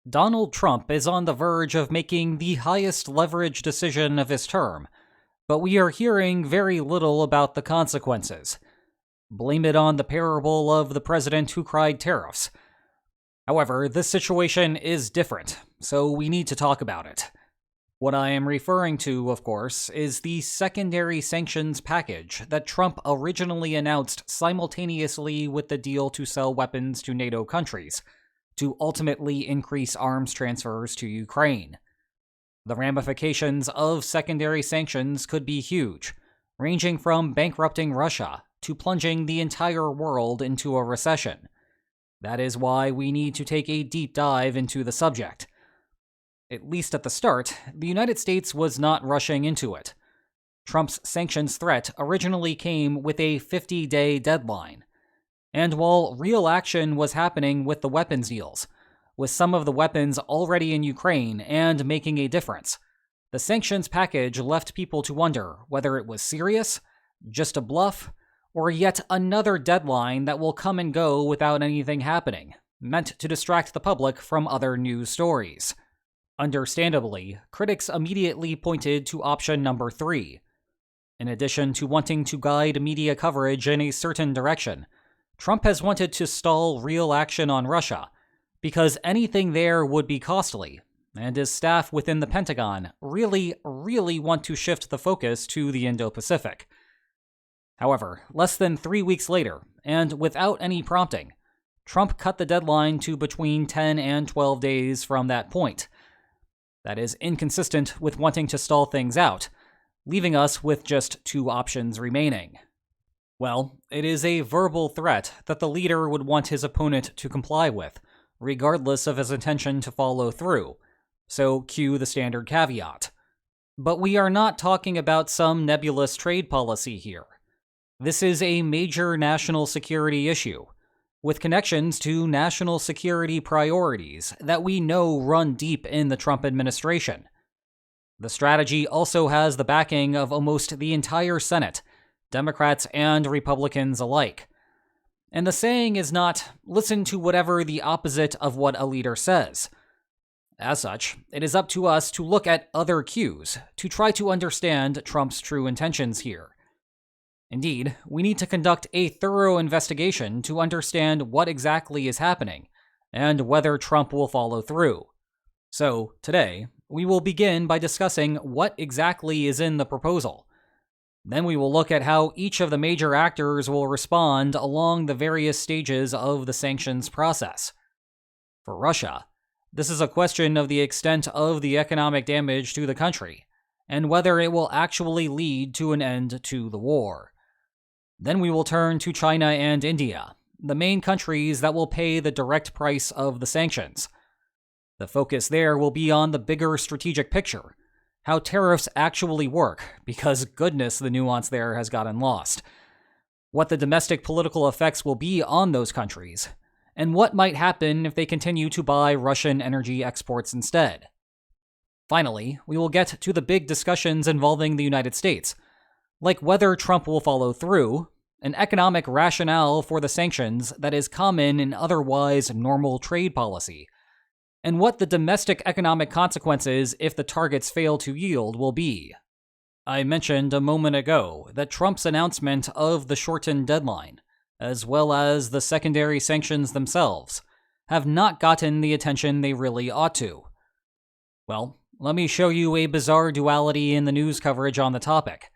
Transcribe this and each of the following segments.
Donald Trump is on the verge of making the highest leverage decision of his term, but we are hearing very little about the consequences. Blame it on the parable of the president who cried tariffs. However, this situation is different, so we need to talk about it. What I am referring to, of course, is the secondary sanctions package that Trump originally announced simultaneously with the deal to sell weapons to NATO countries, to ultimately increase arms transfers to Ukraine. The ramifications of secondary sanctions could be huge, ranging from bankrupting Russia to plunging the entire world into a recession. That is why we need to take a deep dive into the subject. At least at the start, the United States was not rushing into it. Trump's sanctions threat originally came with a 50-day deadline. And while real action was happening with the weapons deals, with some of the weapons already in Ukraine and making a difference, the sanctions package left people to wonder whether it was serious, just a bluff, or yet another deadline that will come and go without anything happening, meant to distract the public from other news stories. Understandably, critics immediately pointed to option number 3. In addition to wanting to guide media coverage in a certain direction, Trump has wanted to stall real action on Russia, because anything there would be costly, and his staff within the Pentagon really want to shift the focus to the Indo-Pacific. However, less than 3 weeks later, and without any prompting, Trump cut the deadline to between 10 and 12 days from that point. That is inconsistent with wanting to stall things out, leaving us with just 2 options remaining. Well, it is a verbal threat that the leader would want his opponent to comply with, regardless of his intention to follow through, so cue the standard caveat. But we are not talking about some nebulous trade policy here. This is a major national security issue, with connections to national security priorities that we know run deep in the Trump administration. The strategy also has the backing of almost the entire Senate, Democrats and Republicans alike. And the saying is not, listen to whatever the opposite of what a leader says. As such, it is up to us to look at other cues to try to understand Trump's true intentions here. Indeed, we need to conduct a thorough investigation to understand what exactly is happening and whether Trump will follow through. So, today, we will begin by discussing what exactly is in the proposal. Then we will look at how each of the major actors will respond along the various stages of the sanctions process. For Russia, this is a question of the extent of the economic damage to the country, and whether it will actually lead to an end to the war. Then we will turn to China and India, the main countries that will pay the direct price of the sanctions. The focus there will be on the bigger strategic picture, how tariffs actually work, because goodness, the nuance there has gotten lost. What the domestic political effects will be on those countries, and what might happen if they continue to buy Russian energy exports instead. Finally, we will get to the big discussions involving the United States, like whether Trump will follow through, an economic rationale for the sanctions that is common in otherwise normal trade policy, and what the domestic economic consequences if the targets fail to yield will be. I mentioned a moment ago that Trump's announcement of the shortened deadline, as well as the secondary sanctions themselves, have not gotten the attention they really ought to. Well, let me show you a bizarre duality in the news coverage on the topic.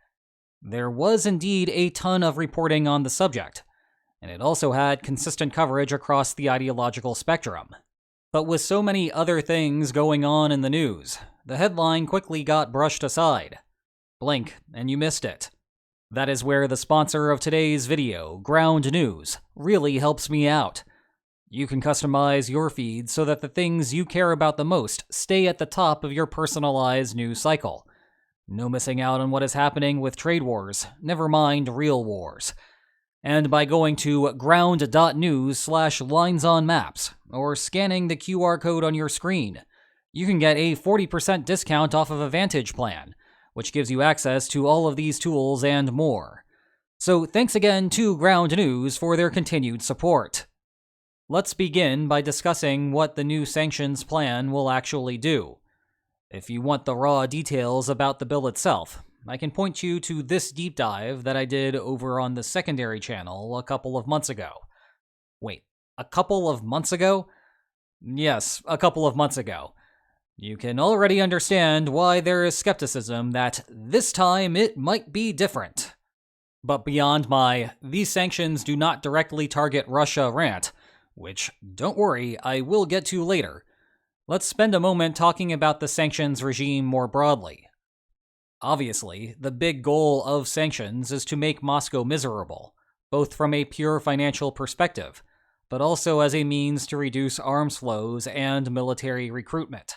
There was indeed a ton of reporting on the subject, and it also had consistent coverage across the ideological spectrum. But with so many other things going on in the news, the headline quickly got brushed aside. Blink, and you missed it. That is where the sponsor of today's video, Ground News, really helps me out. You can customize your feed so that the things you care about the most stay at the top of your personalized news cycle. No missing out on what is happening with trade wars, never mind real wars. And by going to ground.news/linesonmaps or scanning the QR code on your screen, you can get a 40% discount off of a Vantage plan, which gives you access to all of these tools and more. So thanks again to Ground News for their continued support. Let's begin by discussing what the new sanctions plan will actually do. If you want the raw details about the bill itself, I can point you to this deep dive that I did over on the secondary channel a couple of months ago. Wait, a couple of months ago? Yes, a couple of months ago. You can already understand why there is skepticism that this time it might be different. But beyond my "these sanctions do not directly target Russia" rant, which, don't worry, I will get to later, let's spend a moment talking about the sanctions regime more broadly. Obviously, the big goal of sanctions is to make Moscow miserable, both from a pure financial perspective, but also as a means to reduce arms flows and military recruitment.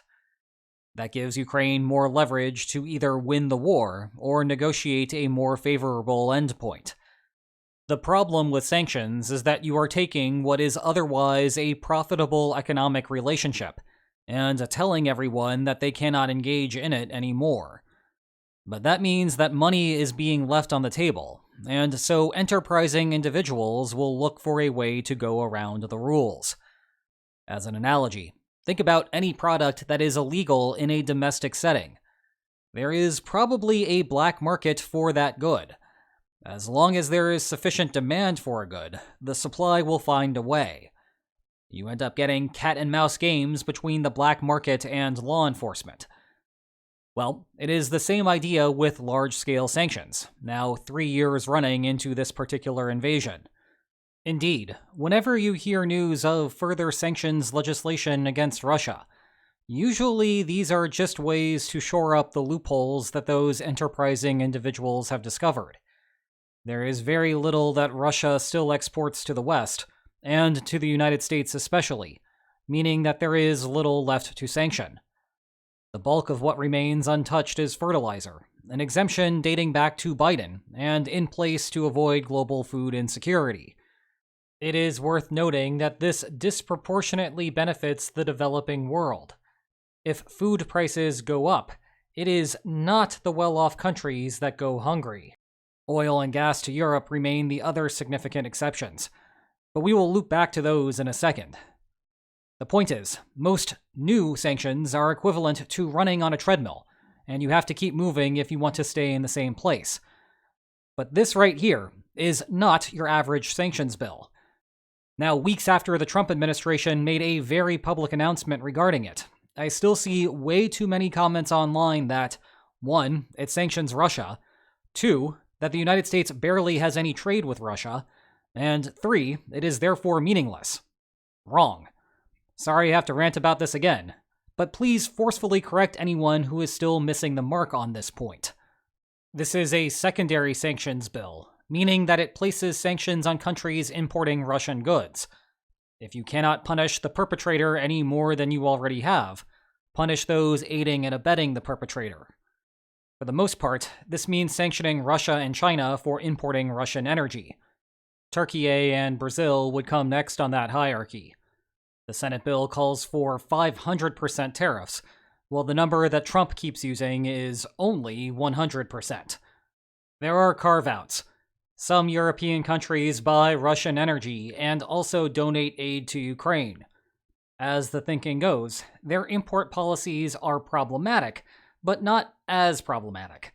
That gives Ukraine more leverage to either win the war or negotiate a more favorable endpoint. The problem with sanctions is that you are taking what is otherwise a profitable economic relationship and telling everyone that they cannot engage in it anymore. But that means that money is being left on the table, and so enterprising individuals will look for a way to go around the rules. As an analogy, think about any product that is illegal in a domestic setting. There is probably a black market for that good. As long as there is sufficient demand for a good, the supply will find a way. You end up getting cat and mouse games between the black market and law enforcement. Well, it is the same idea with large-scale sanctions, now 3 years running into this particular invasion. Indeed, whenever you hear news of further sanctions legislation against Russia, usually these are just ways to shore up the loopholes that those enterprising individuals have discovered. There is very little that Russia still exports to the West, and to the United States especially, meaning that there is little left to sanction. The bulk of what remains untouched is fertilizer, an exemption dating back to Biden and in place to avoid global food insecurity. It is worth noting that this disproportionately benefits the developing world. If food prices go up, it is not the well-off countries that go hungry. Oil and gas to Europe remain the other significant exceptions, but we will loop back to those in a second. The point is, most new sanctions are equivalent to running on a treadmill, and you have to keep moving if you want to stay in the same place. But this right here is not your average sanctions bill. Now, weeks after the Trump administration made a very public announcement regarding it, I still see way too many comments online that, 1, it sanctions Russia, 2, that the United States barely has any trade with Russia, and 3, it is therefore meaningless. Wrong. Sorry I have to rant about this again, but please forcefully correct anyone who is still missing the mark on this point. This is a secondary sanctions bill, meaning that it places sanctions on countries importing Russian goods. If you cannot punish the perpetrator any more than you already have, punish those aiding and abetting the perpetrator. For the most part, this means sanctioning Russia and China for importing Russian energy. Turkey and Brazil would come next on that hierarchy. The Senate bill calls for 500% tariffs, while the number that Trump keeps using is only 100%. There are carve-outs. Some European countries buy Russian energy and also donate aid to Ukraine. As the thinking goes, their import policies are problematic, but not as problematic.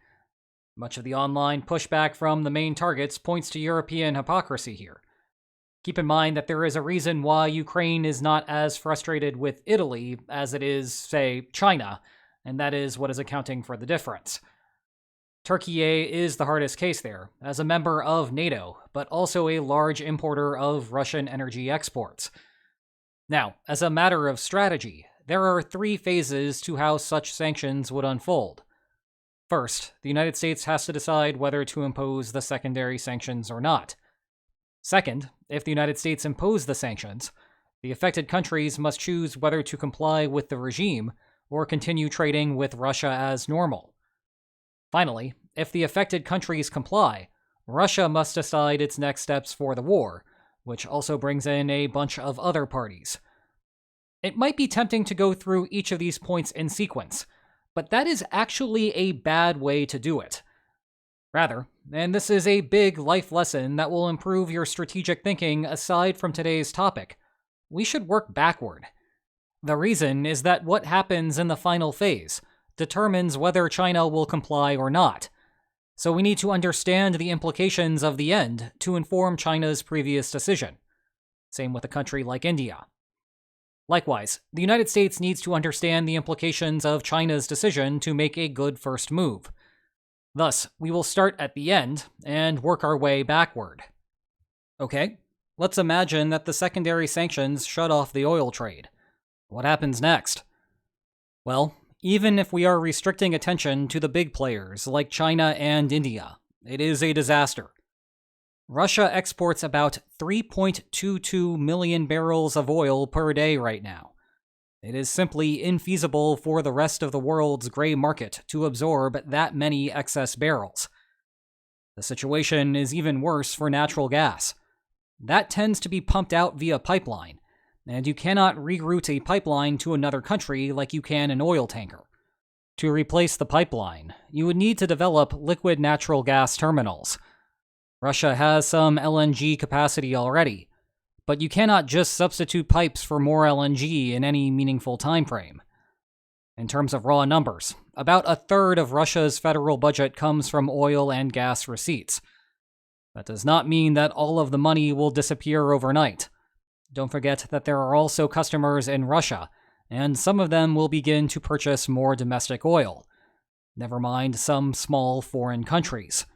Much of the online pushback from the main targets points to European hypocrisy here. Keep in mind that there is a reason why Ukraine is not as frustrated with Italy as it is, say, China, and that is what is accounting for the difference. Turkey is the hardest case there, as a member of NATO, but also a large importer of Russian energy exports. Now, as a matter of strategy, there are 3 phases to how such sanctions would unfold. First, the United States has to decide whether to impose the secondary sanctions or not. Second, if the United States impose the sanctions, the affected countries must choose whether to comply with the regime or continue trading with Russia as normal. Finally, if the affected countries comply, Russia must decide its next steps for the war, which also brings in a bunch of other parties. It might be tempting to go through each of these points in sequence, but that is actually a bad way to do it. Rather, and this is a big life lesson that will improve your strategic thinking aside from today's topic, we should work backward. The reason is that what happens in the final phase determines whether China will comply or not. So we need to understand the implications of the end to inform China's previous decision. Same with a country like India. Likewise, the United States needs to understand the implications of China's decision to make a good first move. Thus, we will start at the end and work our way backward. Okay, let's imagine that the secondary sanctions shut off the oil trade. What happens next? Well, even if we are restricting attention to the big players like China and India, it is a disaster. Russia exports about 3.22 million barrels of oil per day right now. It is simply infeasible for the rest of the world's gray market to absorb that many excess barrels. The situation is even worse for natural gas. That tends to be pumped out via pipeline, and you cannot reroute a pipeline to another country like you can an oil tanker. To replace the pipeline, you would need to develop liquid natural gas terminals. Russia has some LNG capacity already, but you cannot just substitute pipes for more LNG in any meaningful time frame. In terms of raw numbers, about a third of Russia's federal budget comes from oil and gas receipts. That does not mean that all of the money will disappear overnight. Don't forget that there are also customers in Russia, and some of them will begin to purchase more domestic oil. Never mind some small foreign countries.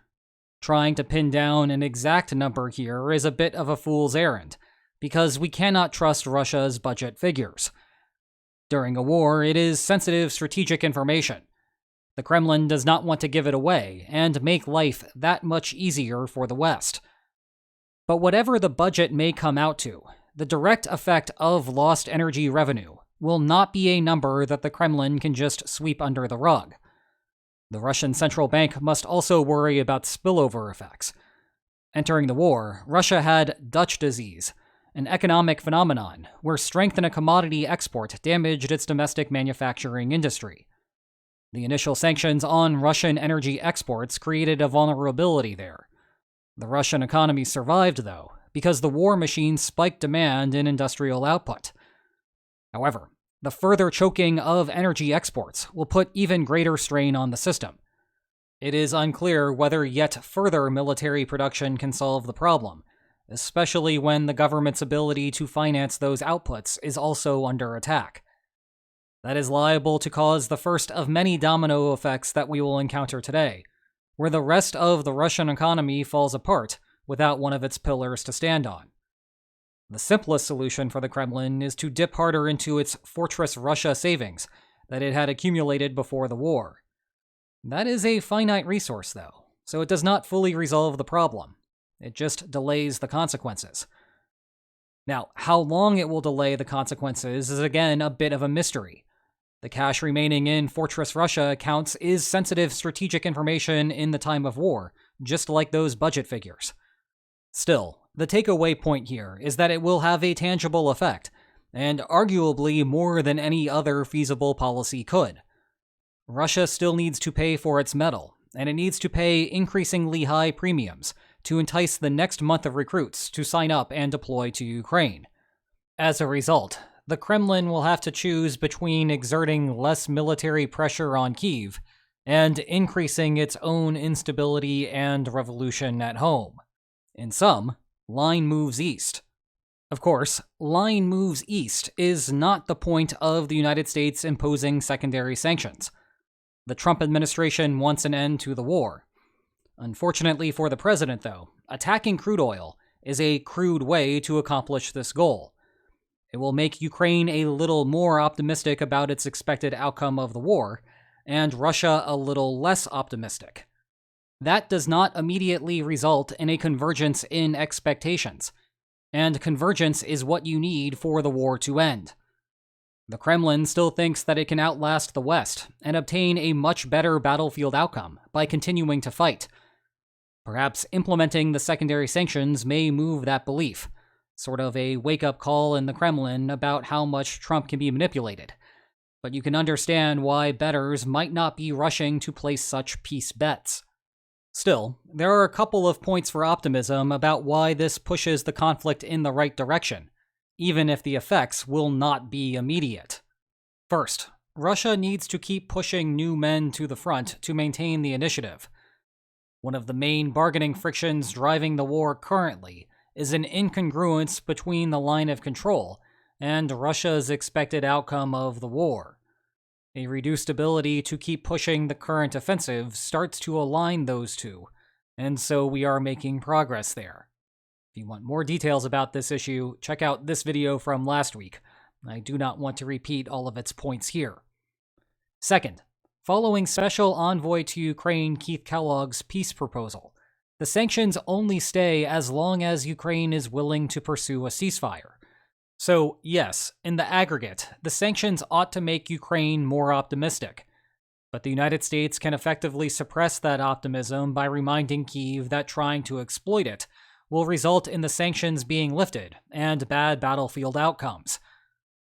Trying to pin down an exact number here is a bit of a fool's errand, because we cannot trust Russia's budget figures. During a war, it is sensitive strategic information. The Kremlin does not want to give it away and make life that much easier for the West. But whatever the budget may come out to, the direct effect of lost energy revenue will not be a number that the Kremlin can just sweep under the rug. The Russian central bank must also worry about spillover effects. Entering the war, Russia had Dutch disease, an economic phenomenon where strength in a commodity export damaged its domestic manufacturing industry. The initial sanctions on Russian energy exports created a vulnerability there. The Russian economy survived, though, because the war machine spiked demand in industrial output. However, the further choking of energy exports will put even greater strain on the system. It is unclear whether yet further military production can solve the problem, especially when the government's ability to finance those outputs is also under attack. That is liable to cause the first of many domino effects that we will encounter today, where the rest of the Russian economy falls apart without one of its pillars to stand on. The simplest solution for the Kremlin is to dip harder into its Fortress Russia savings that it had accumulated before the war. That is a finite resource, though, so it does not fully resolve the problem. It just delays the consequences. Now, how long it will delay the consequences is again a bit of a mystery. The cash remaining in Fortress Russia accounts is sensitive strategic information in the time of war, just like those budget figures. Still, the takeaway point here is that it will have a tangible effect, and arguably more than any other feasible policy could. Russia still needs to pay for its metal, and it needs to pay increasingly high premiums to entice the next month of recruits to sign up and deploy to Ukraine. As a result, the Kremlin will have to choose between exerting less military pressure on Kyiv and increasing its own instability and revolution at home. In sum, line moves east. Of course, line moves east is not the point of the United States imposing secondary sanctions. The Trump administration wants an end to the war. Unfortunately for the president, though, attacking crude oil is a crude way to accomplish this goal. It will make Ukraine a little more optimistic about its expected outcome of the war, and Russia a little less optimistic. That does not immediately result in a convergence in expectations, and convergence is what you need for the war to end. The Kremlin still thinks that it can outlast the West and obtain a much better battlefield outcome by continuing to fight. Perhaps implementing the secondary sanctions may move that belief, sort of a wake-up call in the Kremlin about how much Trump can be manipulated. But you can understand why bettors might not be rushing to place such peace bets. Still, there are a couple of points for optimism about why this pushes the conflict in the right direction, even if the effects will not be immediate. First, Russia needs to keep pushing new men to the front to maintain the initiative. One of the main bargaining frictions driving the war currently is an incongruence between the line of control and Russia's expected outcome of the war. A reduced ability to keep pushing the current offensive starts to align those two, and so we are making progress there. If you want more details about this issue, check out this video from last week. I do not want to repeat all of its points here. Second, following Special Envoy to Ukraine Keith Kellogg's peace proposal, the sanctions only stay as long as Ukraine is willing to pursue a ceasefire. So, yes, in the aggregate, the sanctions ought to make Ukraine more optimistic. But the United States can effectively suppress that optimism by reminding Kyiv that trying to exploit it will result in the sanctions being lifted and bad battlefield outcomes.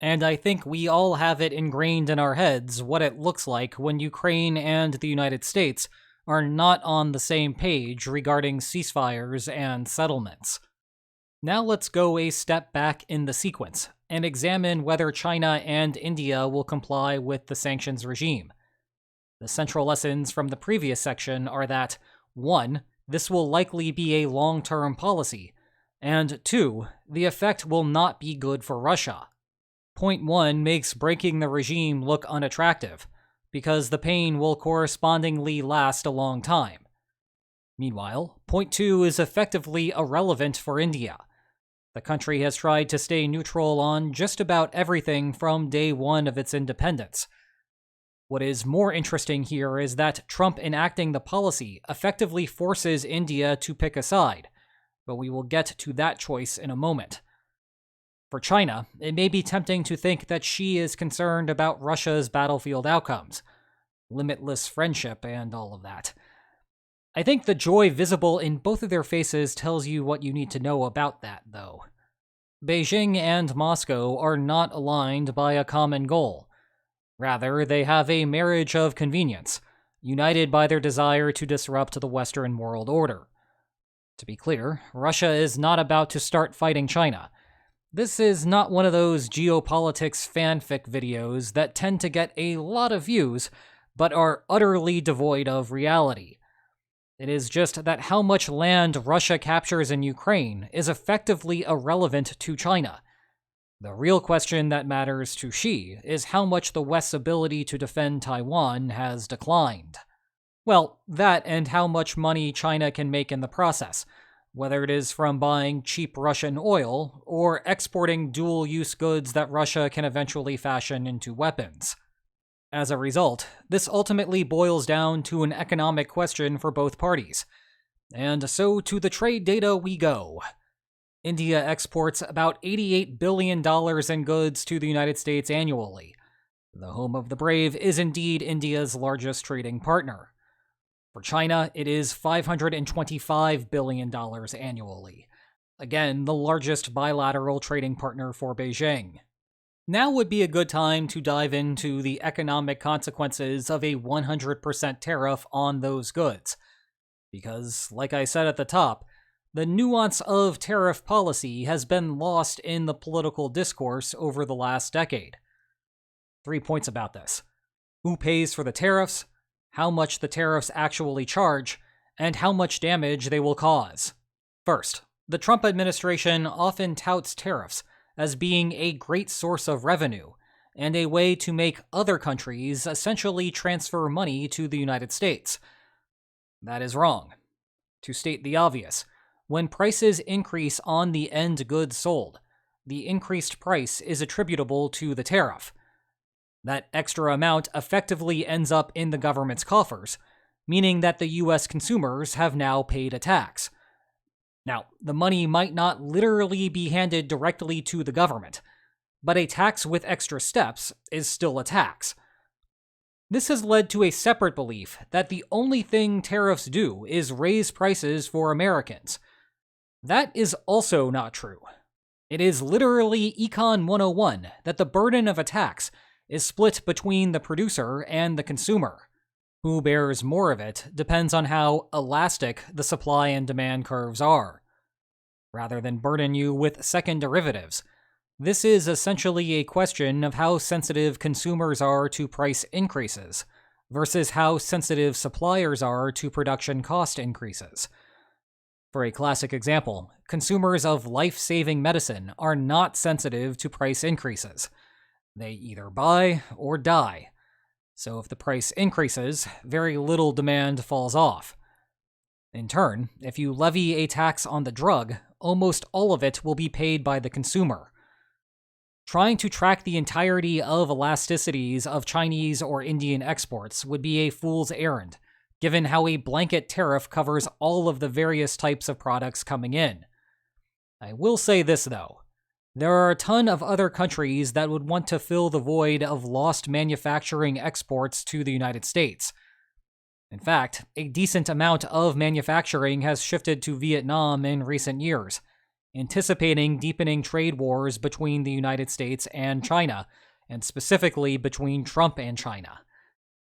And I think we all have it ingrained in our heads what it looks like when Ukraine and the United States are not on the same page regarding ceasefires and settlements. Now let's go a step back in the sequence and examine whether China and India will comply with the sanctions regime. The central lessons from the previous section are that 1. This will likely be a long-term policy, and 2. The effect will not be good for Russia. Point 1 makes breaking the regime look unattractive, because the pain will correspondingly last a long time. Meanwhile, point 2 is effectively irrelevant for India. The country has tried to stay neutral on just about everything from day one of its independence. What is more interesting here is that Trump enacting the policy effectively forces India to pick a side, but we will get to that choice in a moment. For China, it may be tempting to think that Xi is concerned about Russia's battlefield outcomes, limitless friendship, and all of that. I think the joy visible in both of their faces tells you what you need to know about that, though. Beijing and Moscow are not aligned by a common goal. Rather, they have a marriage of convenience, united by their desire to disrupt the Western world order. To be clear, Russia is not about to start fighting China. This is not one of those geopolitics fanfic videos that tend to get a lot of views, but are utterly devoid of reality. It is just that how much land Russia captures in Ukraine is effectively irrelevant to China. The real question that matters to Xi is how much the West's ability to defend Taiwan has declined. Well, that and how much money China can make in the process, whether it is from buying cheap Russian oil or exporting dual-use goods that Russia can eventually fashion into weapons. As a result, this ultimately boils down to an economic question for both parties. And so to the trade data we go. India exports about $88 billion in goods to the United States annually. The home of the brave is indeed India's largest trading partner. For China, it is $525 billion annually. Again, the largest bilateral trading partner for Beijing. Now would be a good time to dive into the economic consequences of a 100% tariff on those goods. Because, like I said at the top, the nuance of tariff policy has been lost in the political discourse over the last decade. 3 points about this: who pays for the tariffs, how much the tariffs actually charge, and how much damage they will cause. First, the Trump administration often touts tariffs as being a great source of revenue and a way to make other countries essentially transfer money to the United States. That is wrong. To state the obvious, when prices increase on the end goods sold, the increased price is attributable to the tariff. That extra amount effectively ends up in the government's coffers, meaning that the U.S. consumers have now paid a tax. Now, the money might not literally be handed directly to the government, but a tax with extra steps is still a tax. This has led to a separate belief that the only thing tariffs do is raise prices for Americans. That is also not true. It is literally Econ 101 that the burden of a tax is split between the producer and the consumer. Who bears more of it depends on how elastic the supply and demand curves are. Rather than burden you with second derivatives, This is essentially a question of how sensitive consumers are to price increases versus how sensitive suppliers are to production cost increases. For a classic example, consumers of life-saving medicine are not sensitive to price increases. They either buy or die. So if the price increases, very little demand falls off. In turn, if you levy a tax on the drug, almost all of it will be paid by the consumer. Trying to track the entirety of elasticities of Chinese or Indian exports would be a fool's errand, given how a blanket tariff covers all of the various types of products coming in. I will say this, though. There are a ton of other countries that would want to fill the void of lost manufacturing exports to the United States. In fact, a decent amount of manufacturing has shifted to Vietnam in recent years, anticipating deepening trade wars between the United States and China, and specifically between Trump and China.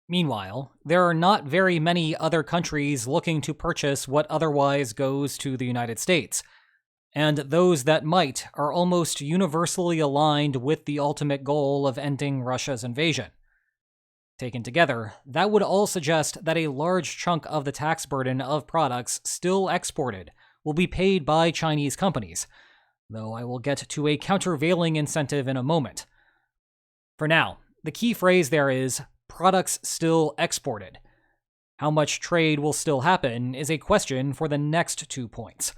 Meanwhile, there are not very many other countries looking to purchase what otherwise goes to the United States, and those that might are almost universally aligned with the ultimate goal of ending Russia's invasion. Taken together, that would all suggest that a large chunk of the tax burden of products still exported will be paid by Chinese companies, though I will get to a countervailing incentive in a moment. For now, the key phrase there is products still exported. How much trade will still happen is a question for the next 2 points.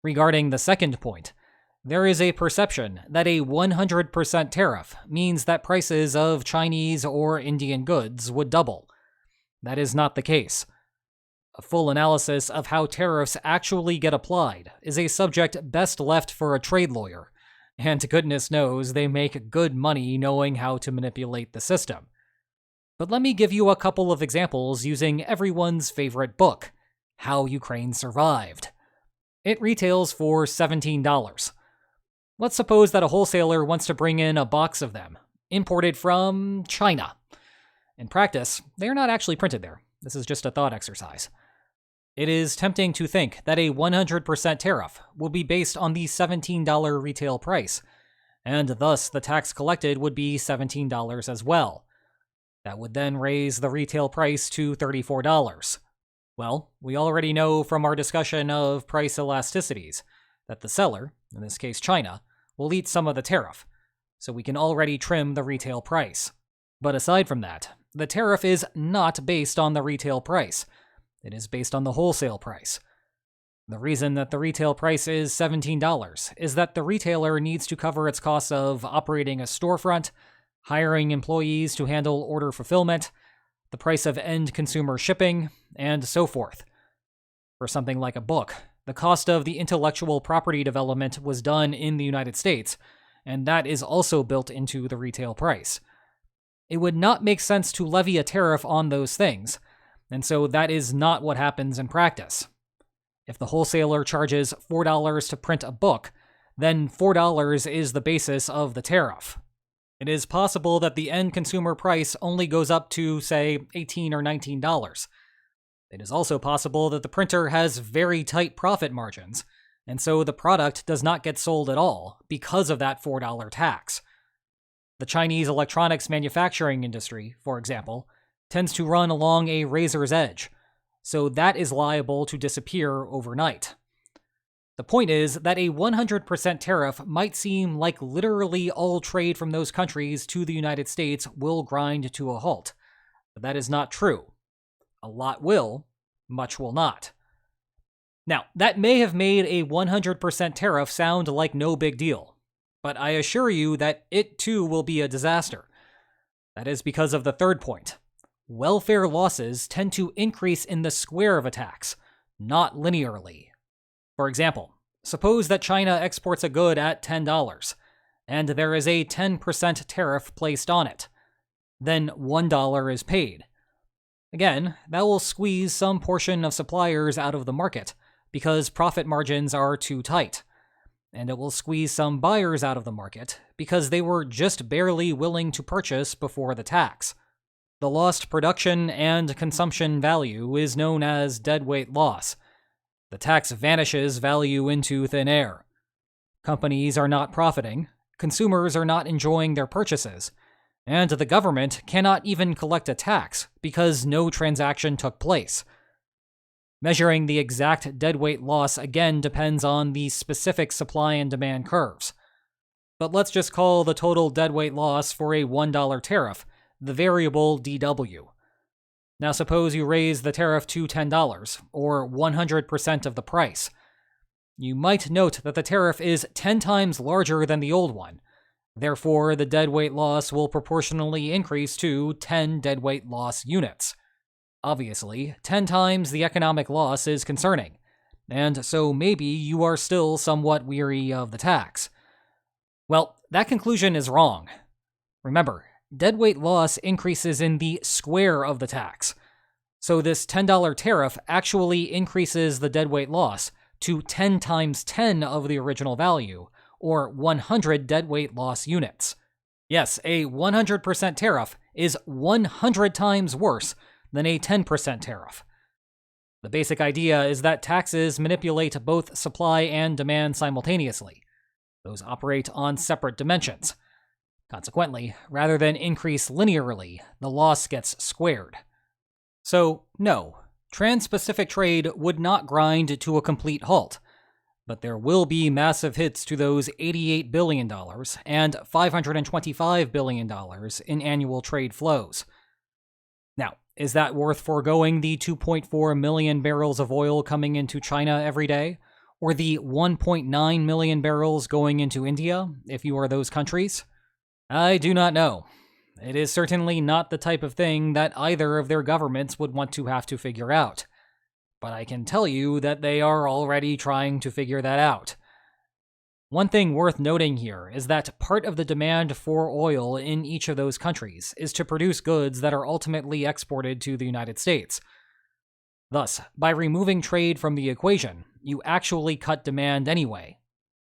Regarding the second point, there is a perception that a 100% tariff means that prices of Chinese or Indian goods would double. That is not the case. A full analysis of how tariffs actually get applied is a subject best left for a trade lawyer, and goodness knows they make good money knowing how to manipulate the system. But let me give you a couple of examples using everyone's favorite book, How Ukraine Survived. It retails for $17. Let's suppose that a wholesaler wants to bring in a box of them, imported from China. In practice, they are not actually printed there. This is just a thought exercise. It is tempting to think that a 100% tariff will be based on the $17 retail price, and thus the tax collected would be $17 as well. That would then raise the retail price to $34. Well, we already know from our discussion of price elasticities that the seller, in this case China, will eat some of the tariff, so we can already trim the retail price. But aside from that, the tariff is not based on the retail price. It is based on the wholesale price. The reason that the retail price is $17 is that the retailer needs to cover its costs of operating a storefront, hiring employees to handle order fulfillment, the price of end consumer shipping, and so forth. For something like a book, the cost of the intellectual property development was done in the United States, and that is also built into the retail price. It would not make sense to levy a tariff on those things, and so that is not what happens in practice. If the wholesaler charges $4 to print a book, then $4 is the basis of the tariff. It is possible that the end consumer price only goes up to, say, $18 or $19. It is also possible that the printer has very tight profit margins, and so the product does not get sold at all because of that $4 tax. The Chinese electronics manufacturing industry, for example, tends to run along a razor's edge, so that is liable to disappear overnight. The point is that a 100% tariff might seem like literally all trade from those countries to the United States will grind to a halt, but that is not true. A lot will, much will not. Now, that may have made a 100% tariff sound like no big deal, but I assure you that it too will be a disaster. That is because of the third point. Welfare losses tend to increase in the square of a tax, not linearly. For example, suppose that China exports a good at $10, and there is a 10% tariff placed on it. Then $1 is paid. Again, that will squeeze some portion of suppliers out of the market because profit margins are too tight. And it will squeeze some buyers out of the market because they were just barely willing to purchase before the tax. The lost production and consumption value is known as deadweight loss. The tax vanishes value into thin air. Companies are not profiting, consumers are not enjoying their purchases, and the government cannot even collect a tax because no transaction took place. Measuring the exact deadweight loss again depends on the specific supply and demand curves. But let's just call the total deadweight loss for a $1 tariff the variable dW. Now suppose you raise the tariff to $10, or 100% of the price. You might note that the tariff is 10 times larger than the old one. Therefore, the deadweight loss will proportionally increase to 10 deadweight loss units. Obviously, 10 times the economic loss is concerning, and so maybe you are still somewhat weary of the tax. Well, that conclusion is wrong. Remember, deadweight loss increases in the square of the tax. So this $10 tariff actually increases the deadweight loss to 10 times 10 of the original value, or 100 deadweight loss units. Yes, a 100% tariff is 100 times worse than a 10% tariff. The basic idea is that taxes manipulate both supply and demand simultaneously. Those operate on separate dimensions. Consequently, rather than increase linearly, the loss gets squared. So, no, trans-Pacific trade would not grind to a complete halt, but there will be massive hits to those $88 billion and $525 billion in annual trade flows. Now, is that worth foregoing the 2.4 million barrels of oil coming into China every day, or the 1.9 million barrels going into India, if you are those countries? I do not know. It is certainly not the type of thing that either of their governments would want to have to figure out. But I can tell you that they are already trying to figure that out. One thing worth noting here is that part of the demand for oil in each of those countries is to produce goods that are ultimately exported to the United States. Thus, by removing trade from the equation, you actually cut demand anyway.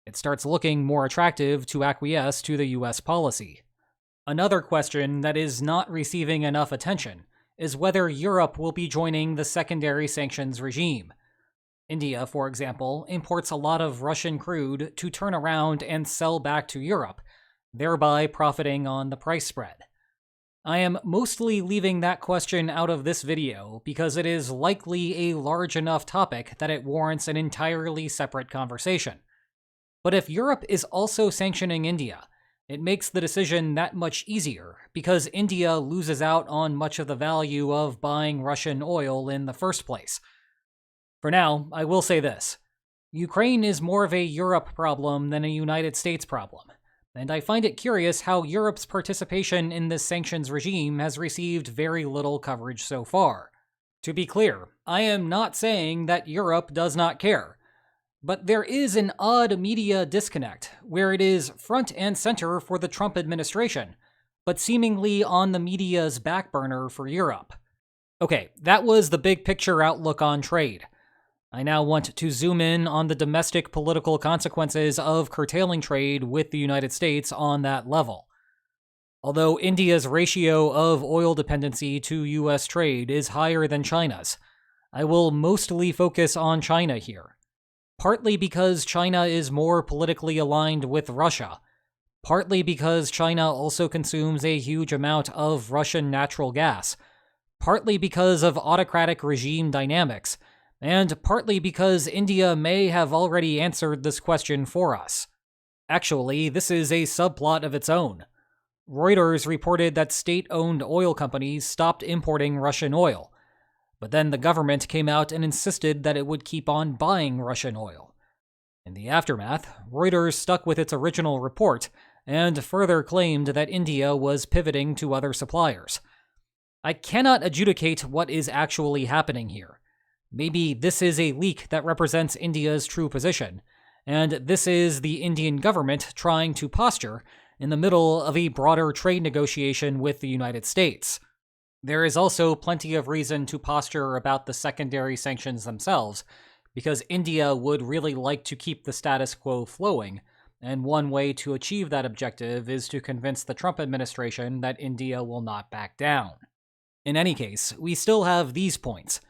It starts looking more attractive to acquiesce to the US policy. Another question that is not receiving enough attention is whether Europe will be joining the secondary sanctions regime. India, for example, imports a lot of Russian crude to turn around and sell back to Europe, thereby profiting on the price spread. I am mostly leaving that question out of this video because it is likely a large enough topic that it warrants an entirely separate conversation. But if Europe is also sanctioning India, it makes the decision that much easier because India loses out on much of the value of buying Russian oil in the first place. For now, I will say this. Ukraine is more of a Europe problem than a United States problem, and I find it curious how Europe's participation in this sanctions regime has received very little coverage so far. To be clear, I am not saying that Europe does not care, but there is an odd media disconnect where it is front and center for the Trump administration, but seemingly on the media's back burner for Europe. Okay, that was the big picture outlook on trade. I now want to zoom in on the domestic political consequences of curtailing trade with the United States on that level. Although India's ratio of oil dependency to US trade is higher than China's, I will mostly focus on China here. Partly because China is more politically aligned with Russia, partly because China also consumes a huge amount of Russian natural gas, partly because of autocratic regime dynamics, and partly because India may have already answered this question for us. Actually, this is a subplot of its own. Reuters reported that state-owned oil companies stopped importing Russian oil, but then the government came out and insisted that it would keep on buying Russian oil. In the aftermath, Reuters stuck with its original report and further claimed that India was pivoting to other suppliers. I cannot adjudicate what is actually happening here. Maybe this is a leak that represents India's true position, and this is the Indian government trying to posture in the middle of a broader trade negotiation with the United States. There is also plenty of reason to posture about the secondary sanctions themselves, because India would really like to keep the status quo flowing, and one way to achieve that objective is to convince the Trump administration that India will not back down. In any case, we still have these points.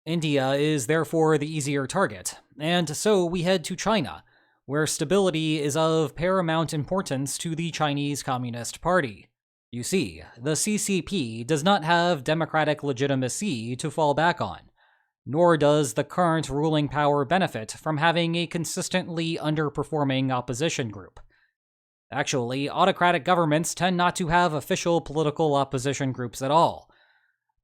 India is therefore the easier target, and so we head to China, where stability is of paramount importance to the Chinese Communist Party. You see, the CCP does not have democratic legitimacy to fall back on, nor does the current ruling power benefit from having a consistently underperforming opposition group. Actually, autocratic governments tend not to have official political opposition groups at all,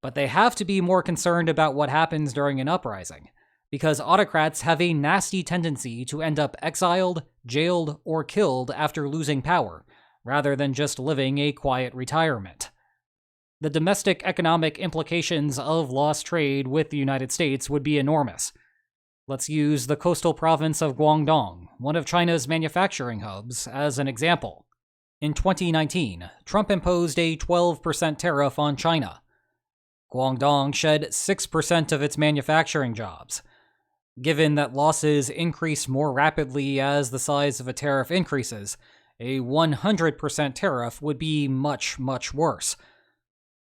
but they have to be more concerned about what happens during an uprising, because autocrats have a nasty tendency to end up exiled, jailed, or killed after losing power, rather than just living a quiet retirement. The domestic economic implications of lost trade with the United States would be enormous. Let's use the coastal province of Guangdong, one of China's manufacturing hubs, as an example. In 2019, Trump imposed a 12% tariff on China. Guangdong shed 6% of its manufacturing jobs. Given that losses increase more rapidly as the size of a tariff increases, a 100% tariff would be much, much worse.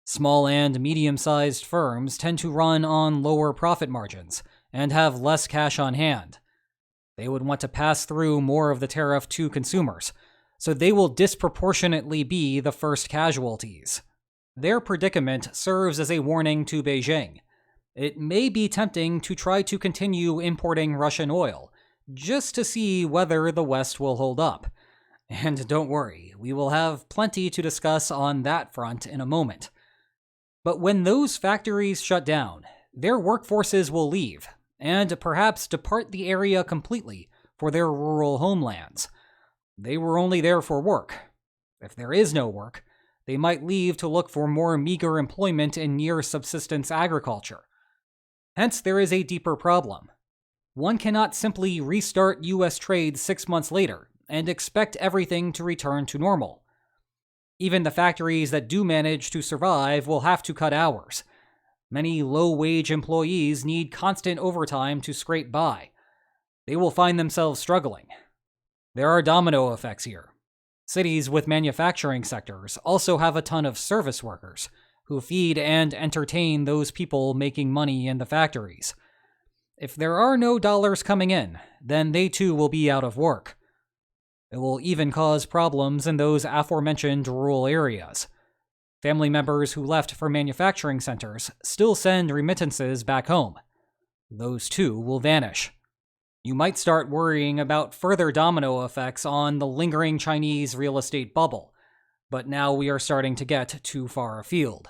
Small and medium-sized firms tend to run on lower profit margins and have less cash on hand. They would want to pass through more of the tariff to consumers, so they will disproportionately be the first casualties. Their predicament serves as a warning to Beijing. It may be tempting to try to continue importing Russian oil, just to see whether the West will hold up. And don't worry, we will have plenty to discuss on that front in a moment. But when those factories shut down, their workforces will leave, and perhaps depart the area completely for their rural homelands. They were only there for work. If there is no work, they might leave to look for more meager employment in near-subsistence agriculture. Hence, there is a deeper problem. One cannot simply restart U.S. trade 6 months later and expect everything to return to normal. Even the factories that do manage to survive will have to cut hours. Many low-wage employees need constant overtime to scrape by. They will find themselves struggling. There are domino effects here. Cities with manufacturing sectors also have a ton of service workers who feed and entertain those people making money in the factories. If there are no dollars coming in, then they too will be out of work. It will even cause problems in those aforementioned rural areas. Family members who left for manufacturing centers still send remittances back home. Those too will vanish. You might start worrying about further domino effects on the lingering Chinese real estate bubble, but now we are starting to get too far afield.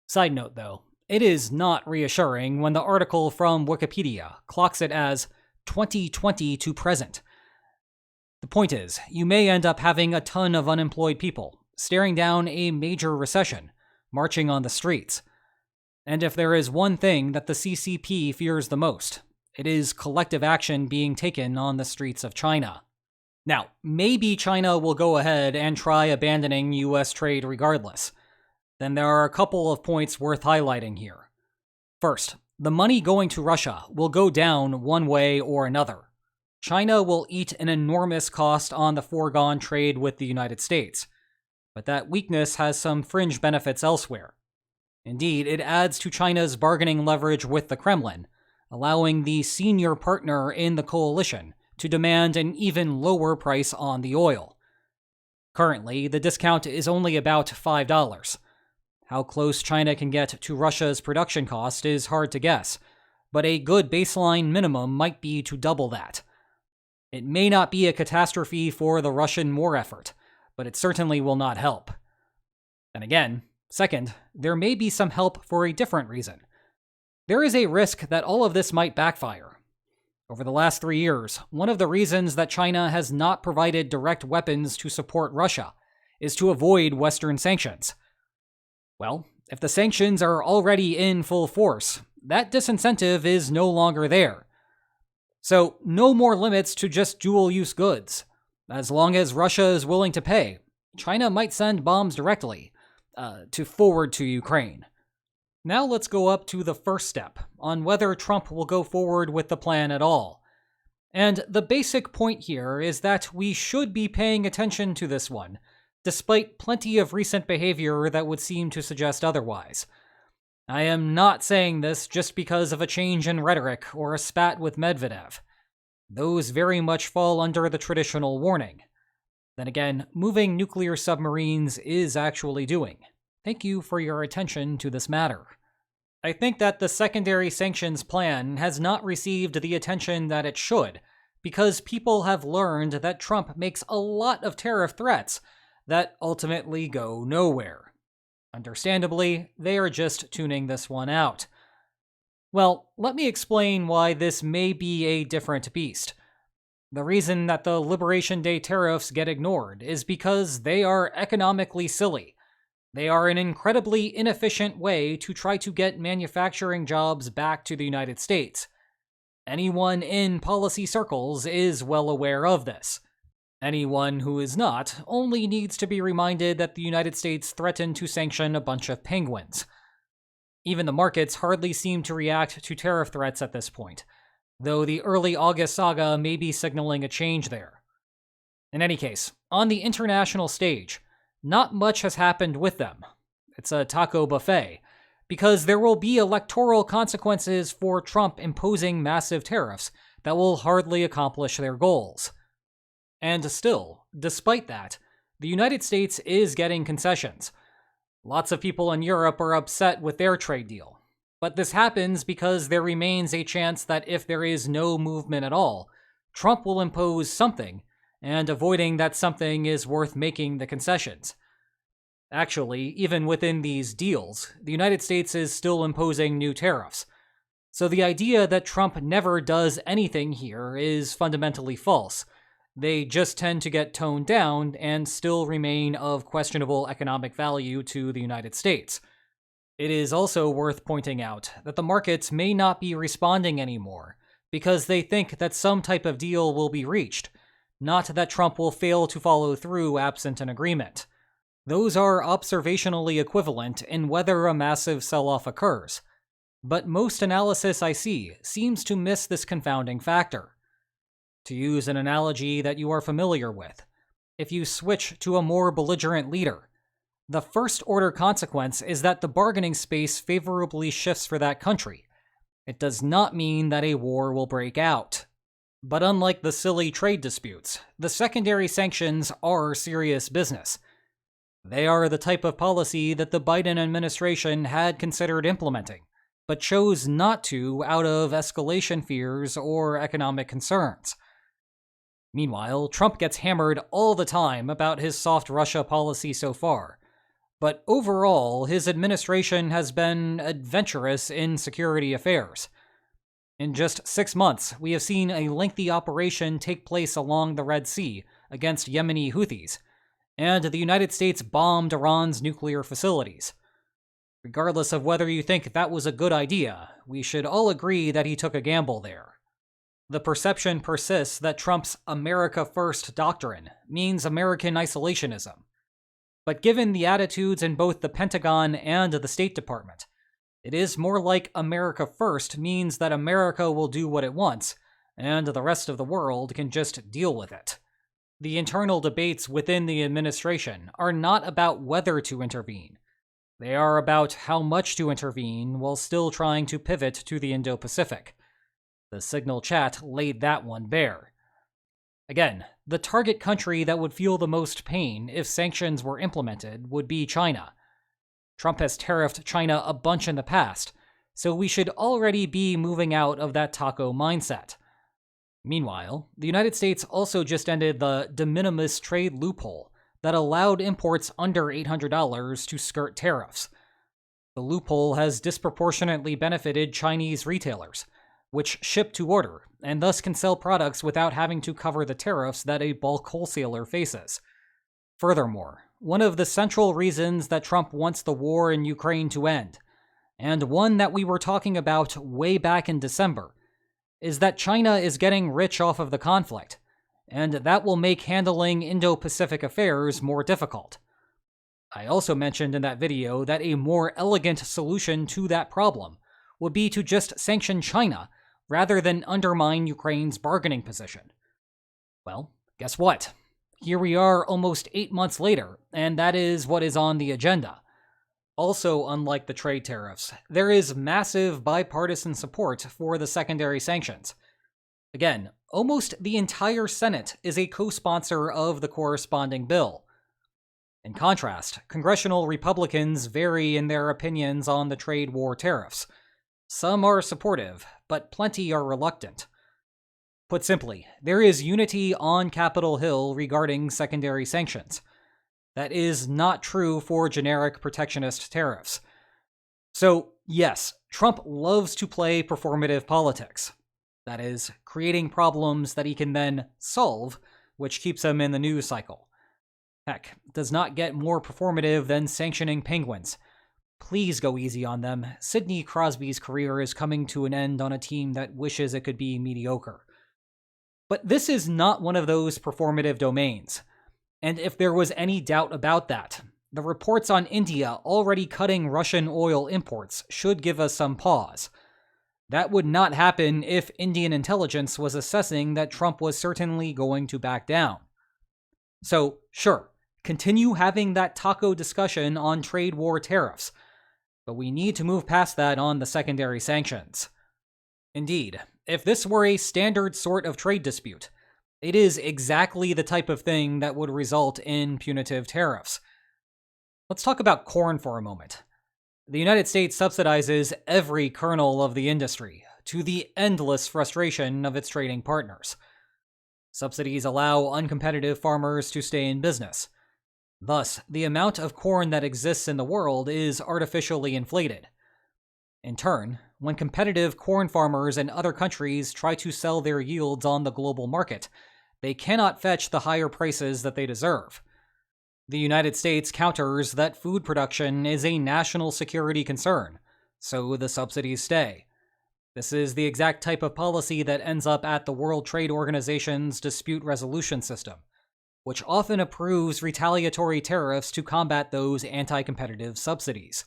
Side note though, it is not reassuring when the article from Wikipedia clocks it as 2020 to present. The point is, you may end up having a ton of unemployed people staring down a major recession, marching on the streets. And if there is one thing that the CCP fears the most, it is collective action being taken on the streets of China. Now, maybe China will go ahead and try abandoning US trade regardless. Then there are a couple of points worth highlighting here. First, the money going to Russia will go down one way or another. China will eat an enormous cost on the foregone trade with the United States, but that weakness has some fringe benefits elsewhere. Indeed, it adds to China's bargaining leverage with the Kremlin, allowing the senior partner in the coalition to demand an even lower price on the oil. Currently, the discount is only about $5. How close China can get to Russia's production cost is hard to guess, but a good baseline minimum might be to double that. It may not be a catastrophe for the Russian war effort, but it certainly will not help. Then again, second, there may be some help for a different reason. There is a risk that all of this might backfire. Over the last 3 years, one of the reasons that China has not provided direct weapons to support Russia is to avoid Western sanctions. Well, if the sanctions are already in full force, that disincentive is no longer there. So, no more limits to just dual-use goods. As long as Russia is willing to pay, China might send bombs directly to forward to Ukraine. Now let's go up to the first step on whether Trump will go forward with the plan at all. And the basic point here is that we should be paying attention to this one, despite plenty of recent behavior that would seem to suggest otherwise. I am not saying this just because of a change in rhetoric or a spat with Medvedev. Those very much fall under the traditional warning. Then again, moving nuclear submarines is actually doing. Thank you for your attention to this matter. I think that the secondary sanctions plan has not received the attention that it should, because people have learned that Trump makes a lot of tariff threats that ultimately go nowhere. Understandably, they are just tuning this one out. Well, let me explain why this may be a different beast. The reason that the Liberation Day tariffs get ignored is because they are economically silly. They are an incredibly inefficient way to try to get manufacturing jobs back to the United States. Anyone in policy circles is well aware of this. Anyone who is not only needs to be reminded that the United States threatened to sanction a bunch of penguins. Even the markets hardly seem to react to tariff threats at this point, though the early August saga may be signaling a change there. In any case, on the international stage, not much has happened with them. It's a taco buffet, because there will be electoral consequences for Trump imposing massive tariffs that will hardly accomplish their goals. And still, despite that, the United States is getting concessions. Lots of people in Europe are upset with their trade deal. But this happens because there remains a chance that if there is no movement at all, Trump will impose something, and avoiding that something is worth making the concessions. Actually, even within these deals, the United States is still imposing new tariffs. So the idea that Trump never does anything here is fundamentally false. They just tend to get toned down and still remain of questionable economic value to the United States. It is also worth pointing out that the markets may not be responding anymore because they think that some type of deal will be reached, not that Trump will fail to follow through absent an agreement. Those are observationally equivalent in whether a massive sell-off occurs, but most analysis I see seems to miss this confounding factor. To use an analogy that you are familiar with, if you switch to a more belligerent leader, the first-order consequence is that the bargaining space favorably shifts for that country. It does not mean that a war will break out. But unlike the silly trade disputes, the secondary sanctions are serious business. They are the type of policy that the Biden administration had considered implementing, but chose not to out of escalation fears or economic concerns. Meanwhile, Trump gets hammered all the time about his soft Russia policy so far. But overall, his administration has been adventurous in security affairs. In just 6 months, we have seen a lengthy operation take place along the Red Sea against Yemeni Houthis, and the United States bombed Iran's nuclear facilities. Regardless of whether you think that was a good idea, we should all agree that he took a gamble there. The perception persists that Trump's America First doctrine means American isolationism. But given the attitudes in both the Pentagon and the State Department, it is more like America First means that America will do what it wants, and the rest of the world can just deal with it. The internal debates within the administration are not about whether to intervene. They are about how much to intervene while still trying to pivot to the Indo-Pacific. The Signal chat laid that one bare. Again, the target country that would feel the most pain if sanctions were implemented would be China. Trump has tariffed China a bunch in the past, so we should already be moving out of that taco mindset. Meanwhile, the United States also just ended the de minimis trade loophole that allowed imports under $800 to skirt tariffs. The loophole has disproportionately benefited Chinese retailers, which ship to order, and thus can sell products without having to cover the tariffs that a bulk wholesaler faces. Furthermore, one of the central reasons that Trump wants the war in Ukraine to end, and one that we were talking about way back in December, is that China is getting rich off of the conflict, and that will make handling Indo-Pacific affairs more difficult. I also mentioned in that video that a more elegant solution to that problem would be to just sanction China rather than undermine Ukraine's bargaining position. Well, guess what? Here we are almost 8 months later, and that is what is on the agenda. Also, unlike the trade tariffs, there is massive bipartisan support for the secondary sanctions. Again, almost the entire Senate is a co-sponsor of the corresponding bill. In contrast, congressional Republicans vary in their opinions on the trade war tariffs. Some are supportive, but plenty are reluctant. Put simply, there is unity on Capitol Hill regarding secondary sanctions. That is not true for generic protectionist tariffs. So, yes, Trump loves to play performative politics. That is, creating problems that he can then solve, which keeps him in the news cycle. Heck, it does not get more performative than sanctioning penguins. Please go easy on them. Sidney Crosby's career is coming to an end on a team that wishes it could be mediocre. But this is not one of those performative domains. And if there was any doubt about that, the reports on India already cutting Russian oil imports should give us some pause. That would not happen if Indian intelligence was assessing that Trump was certainly going to back down. So, sure, continue having that taco discussion on trade war tariffs, but we need to move past that on the secondary sanctions. Indeed, if this were a standard sort of trade dispute, it is exactly the type of thing that would result in punitive tariffs. Let's talk about corn for a moment. The United States subsidizes every kernel of the industry, to the endless frustration of its trading partners. Subsidies allow uncompetitive farmers to stay in business. Thus, the amount of corn that exists in the world is artificially inflated. In turn, when competitive corn farmers in other countries try to sell their yields on the global market, they cannot fetch the higher prices that they deserve. The United States counters that food production is a national security concern, so the subsidies stay. This is the exact type of policy that ends up at the World Trade Organization's dispute resolution system, which often approves retaliatory tariffs to combat those anti-competitive subsidies.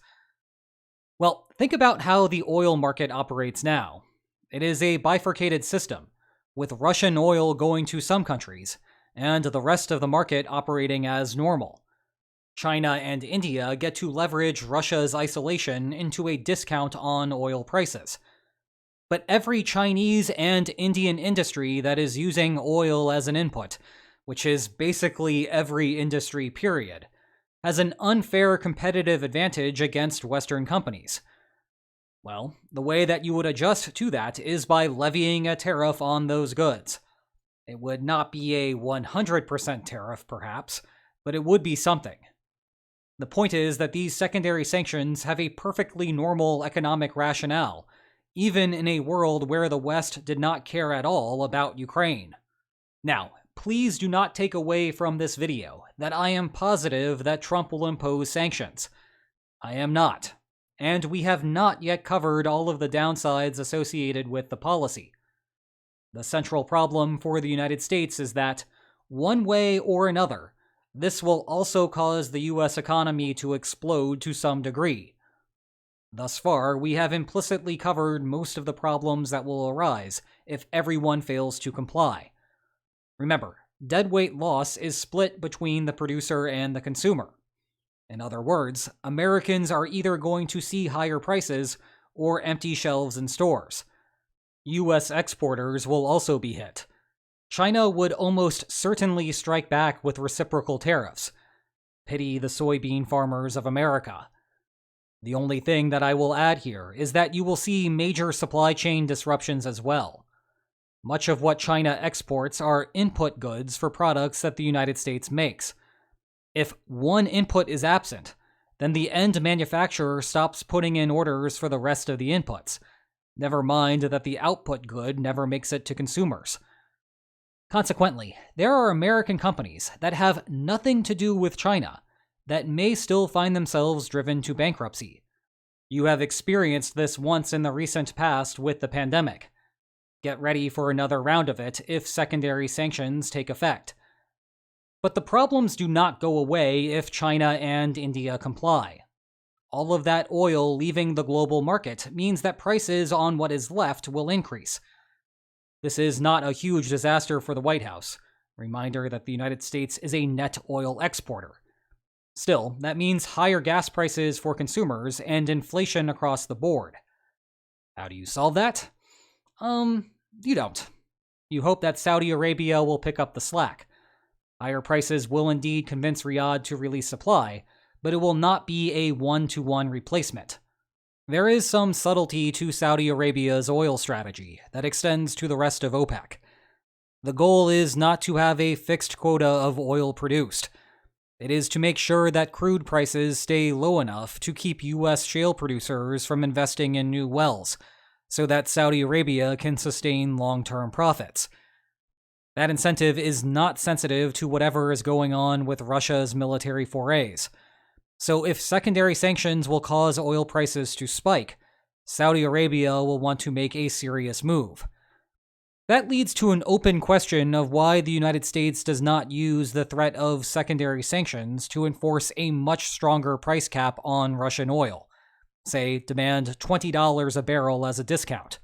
Well, think about how the oil market operates now. It is a bifurcated system, with Russian oil going to some countries, and the rest of the market operating as normal. China and India get to leverage Russia's isolation into a discount on oil prices. But every Chinese and Indian industry that is using oil as an input, which is basically every industry period, has an unfair competitive advantage against Western companies. Well, the way that you would adjust to that is by levying a tariff on those goods. It would not be a 100% tariff, perhaps, but it would be something. The point is that these secondary sanctions have a perfectly normal economic rationale, even in a world where the West did not care at all about Ukraine. Now, please do not take away from this video that I am positive that Trump will impose sanctions. I am not, and we have not yet covered all of the downsides associated with the policy. The central problem for the United States is that, one way or another, this will also cause the US economy to explode to some degree. Thus far, we have implicitly covered most of the problems that will arise if everyone fails to comply. Remember, deadweight loss is split between the producer and the consumer. In other words, Americans are either going to see higher prices or empty shelves in stores. US exporters will also be hit. China would almost certainly strike back with reciprocal tariffs. Pity the soybean farmers of America. The only thing that I will add here is that you will see major supply chain disruptions as well. Much of what China exports are input goods for products that the United States makes. If one input is absent, then the end manufacturer stops putting in orders for the rest of the inputs. Never mind that the output good never makes it to consumers. Consequently, there are American companies that have nothing to do with China that may still find themselves driven to bankruptcy. You have experienced this once in the recent past with the pandemic. Get ready for another round of it if secondary sanctions take effect. But the problems do not go away if China and India comply. All of that oil leaving the global market means that prices on what is left will increase. This is not a huge disaster for the White House. Reminder that the United States is a net oil exporter. Still, that means higher gas prices for consumers and inflation across the board. How do you solve that? You don't. You hope that Saudi Arabia will pick up the slack. Higher prices will indeed convince Riyadh to release supply, but it will not be a one-to-one replacement. There is some subtlety to Saudi Arabia's oil strategy that extends to the rest of OPEC. The goal is not to have a fixed quota of oil produced. It is to make sure that crude prices stay low enough to keep U.S. shale producers from investing in new wells, so that Saudi Arabia can sustain long-term profits. That incentive is not sensitive to whatever is going on with Russia's military forays. So if secondary sanctions will cause oil prices to spike, Saudi Arabia will want to make a serious move. That leads to an open question of why the United States does not use the threat of secondary sanctions to enforce a much stronger price cap on Russian oil. Say, demand $20 a barrel as a discount.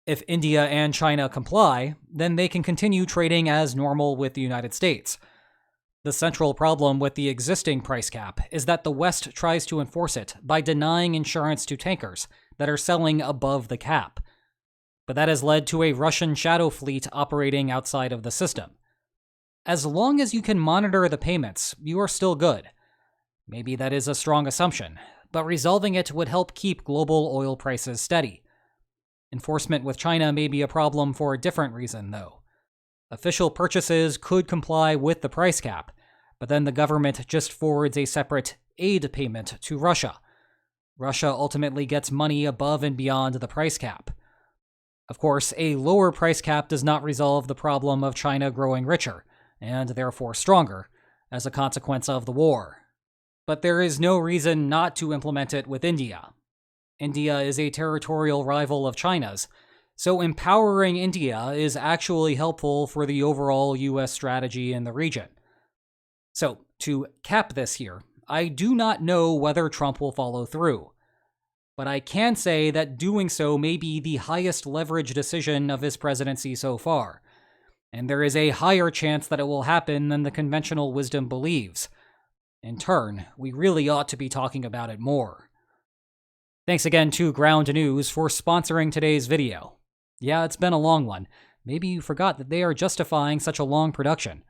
If India and China comply, then they can continue trading as normal with the United States. The central problem with the existing price cap is that the West tries to enforce it by denying insurance to tankers that are selling above the cap. But that has led to a Russian shadow fleet operating outside of the system. As long as you can monitor the payments, you are still good. Maybe that is a strong assumption, but resolving it would help keep global oil prices steady. Enforcement with China may be a problem for a different reason, though. Official purchases could comply with the price cap, but then the government just forwards a separate aid payment to Russia. Russia ultimately gets money above and beyond the price cap. Of course, a lower price cap does not resolve the problem of China growing richer, and therefore stronger, as a consequence of the war. But there is no reason not to implement it with India. India is a territorial rival of China's, so empowering India is actually helpful for the overall U.S. strategy in the region. So, to cap this here, I do not know whether Trump will follow through. But I can say that doing so may be the highest leverage decision of his presidency so far, and there is a higher chance that it will happen than the conventional wisdom believes. In turn, we really ought to be talking about it more. Thanks again to Ground News for sponsoring today's video. Yeah, it's been a long one. Maybe you forgot that they are justifying such a long production.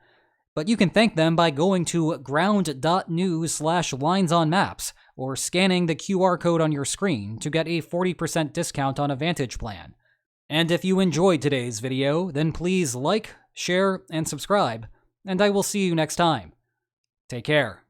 But you can thank them by going to ground.news/linesonmaps or scanning the QR code on your screen to get a 40% discount on a Vantage plan. And if you enjoyed today's video, then please like, share, and subscribe, and I will see you next time. Take care.